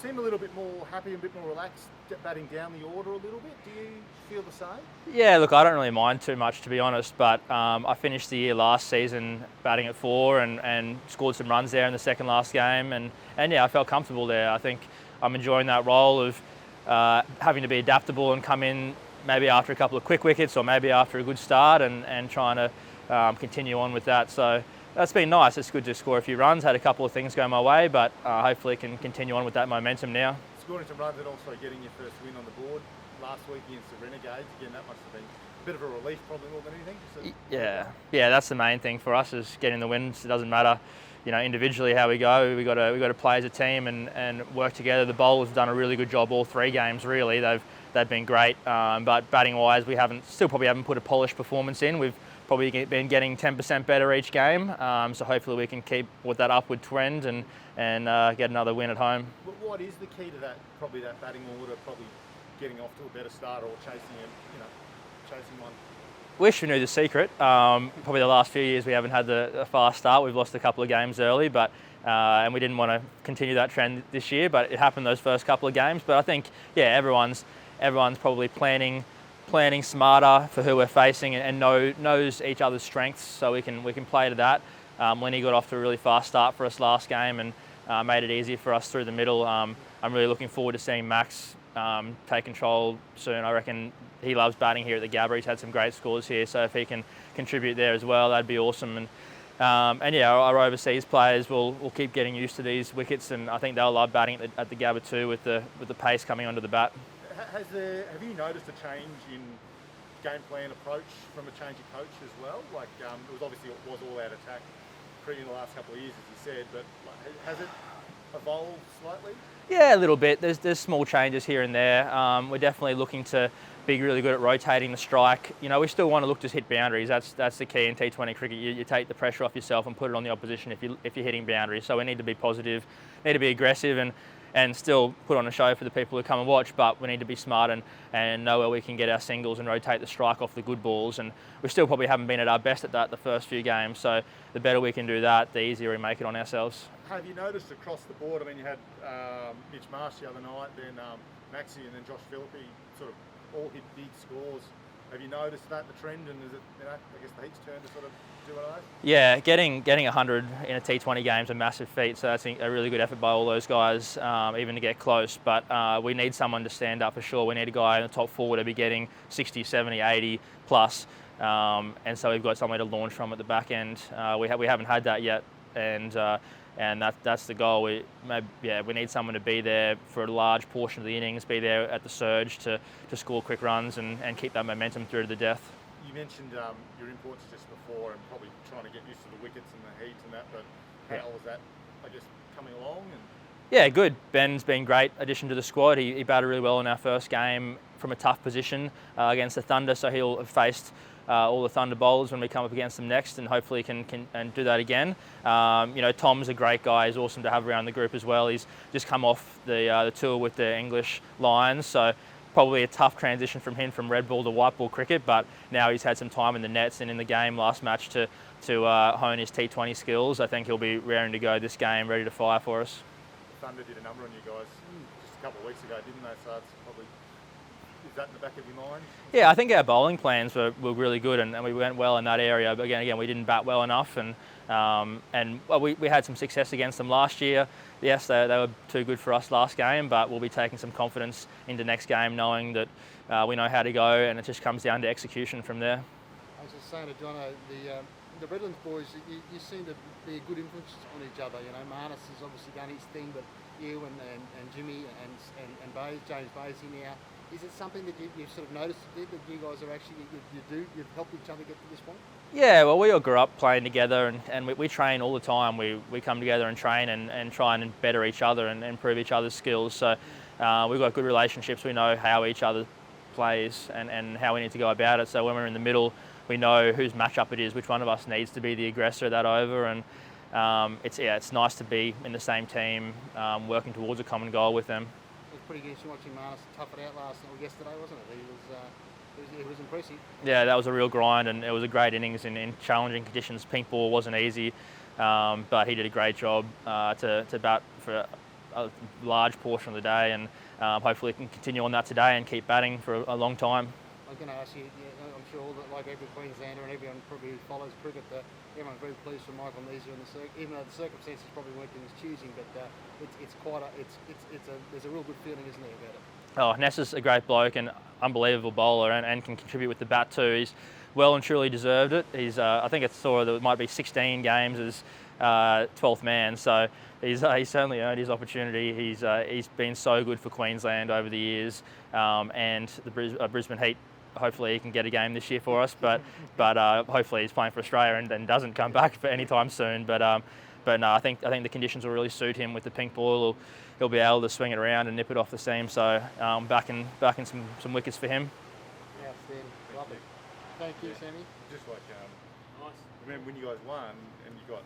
seem a little bit more happy and a bit more relaxed batting down the order a little bit. Do you feel the same? Yeah, look, I don't really mind too much, to be honest, but I finished the year last season batting at 4 and scored some runs there in the second last game, and yeah, I felt comfortable there. I think I'm enjoying that role of having to be adaptable and come in maybe after a couple of quick wickets or maybe after a good start and trying to continue on with that. So that's been nice. It's good to score a few runs. Had a couple of things go my way, but hopefully can continue on with that momentum now. Scoring some runs and also getting your first win on the board last week against the Renegades. Again, that must have been a bit of a relief, probably more than anything. Yeah, that's the main thing for us is getting the wins. It doesn't matter, individually how we go. We got to play as a team and work together. The bowlers have done a really good job all 3 games. Really, they've been great. But batting wise, we probably haven't put a polished performance in. We've probably been getting 10% better each game. So hopefully we can keep with that upward trend and get another win at home. What is the key to that? Probably that batting order, probably getting off to a better start or chasing one. Wish we knew the secret. Probably the last few years we haven't had a fast start. We've lost a couple of games early, but and we didn't want to continue that trend this year. But it happened those first couple of games. But I think everyone's probably planning smarter for who we're facing and knows each other's strengths, so we can play to that. Lenny got off to a really fast start for us last game and made it easier for us through the middle. I'm really looking forward to seeing Max take control soon. I reckon he loves batting here at the Gabba. He's had some great scores here, so if he can contribute there as well, that'd be awesome. And our overseas players will keep getting used to these wickets, and I think they'll love batting at the Gabba too with the pace coming onto the bat. Have you noticed a change in game plan approach from a change of coach as well? Like it was obviously all out attack in the last couple of years, as you said, but has it evolved slightly? Yeah, a little bit. There's small changes here and there. We're definitely looking to be really good at rotating the strike. We still want to look to hit boundaries. That's the key in T20 cricket. You take the pressure off yourself and put it on the opposition if you're hitting boundaries. So we need to be positive, need to be aggressive, and still put on a show for the people who come and watch, but we need to be smart and know where we can get our singles and rotate the strike off the good balls. And we still probably haven't been at our best at that the first few games, so the better we can do that, the easier we make it on ourselves. Have you noticed across the board, I mean, you had Mitch Marsh the other night, then Maxi and then Josh Philippe sort of all hit big scores. Have you noticed that, the trend, and is it, I guess the Heat's turn to sort of do one of those? Yeah, getting 100 in a T20 game is a massive feat, so that's a really good effort by all those guys, even to get close. But we need someone to stand up for sure. We need a guy in the top 4 to be getting 60, 70, 80 plus, and so we've got somewhere to launch from at the back end. We haven't had that yet, and that's the goal. We need someone to be there for a large portion of the innings, be there at the surge to score quick runs and keep that momentum through to the death. You mentioned your imports just before and probably trying to get used to the wickets and the heat and that, but how was that, I guess, coming along? Yeah, good. Ben's been a great addition to the squad. He batted really well in our first game from a tough position against the Thunder, so he'll have faced all the Thunder bowlers when we come up against them next, and hopefully can do that again. Tom's a great guy. He's awesome to have around the group as well. He's just come off the tour with the English Lions, so probably a tough transition from him from red ball to white ball cricket, but now he's had some time in the nets and in the game last match to hone his T20 skills. I think he'll be raring to go this game, ready to fire for us. Thunder did a number on you guys just a couple of weeks ago, didn't they? So it's probably, is that in the back of your mind? Yeah, I think our bowling plans were really good, and we went well in that area. But again, we didn't bat well enough, and we had some success against them last year. Yes, they were too good for us last game, but we'll be taking some confidence into next game, knowing that we know how to go, and it just comes down to execution from there. I was just saying to Jono, the Redlands boys, you seem to be a good influence on each other. Marnus has obviously done his thing, but you and Jimmy and James Bayes in now. Is it something that you've sort of noticed that you guys are actually, you've helped each other get to this point? Yeah, well, we all grew up playing together, and we train all the time. We come together and train and try and better each other and improve each other's skills. So we've got good relationships. We know how each other plays and how we need to go about it. So when we're in the middle, we know whose matchup it is, which one of us needs to be the aggressor of that over. And it's nice to be in the same team, working towards a common goal with them. It was pretty good watching Marnus tough it out yesterday, wasn't it? He was impressive. Yeah, that was a real grind, and it was a great innings in challenging conditions. Pink ball wasn't easy, but he did a great job to bat for a large portion of the day, and hopefully he can continue on that today and keep batting for a long time. I was going to ask you, I'm sure that like every Queenslander and everyone probably who follows cricket, that everyone's very pleased for Michael Neser in even though the circumstances probably weren't in his choosing, but there's a real good feeling, isn't there, about it? Oh, Ness is a great bloke and unbelievable bowler, and can contribute with the bat too. He's well and truly deserved it. He's I think it's sort of it might be 16 games as 12th man, so he's certainly earned his opportunity. He's been so good for Queensland over the years, and the Brisbane Heat. Hopefully he can get a game this year for us, but hopefully he's playing for Australia and doesn't come back for any time soon. But no, I think the conditions will really suit him with the pink ball. He'll be able to swing it around and nip it off the seam. So backing some wickets for him. Outstanding, lovely. Thank you, Sammy. Just like, remember when you guys won and you got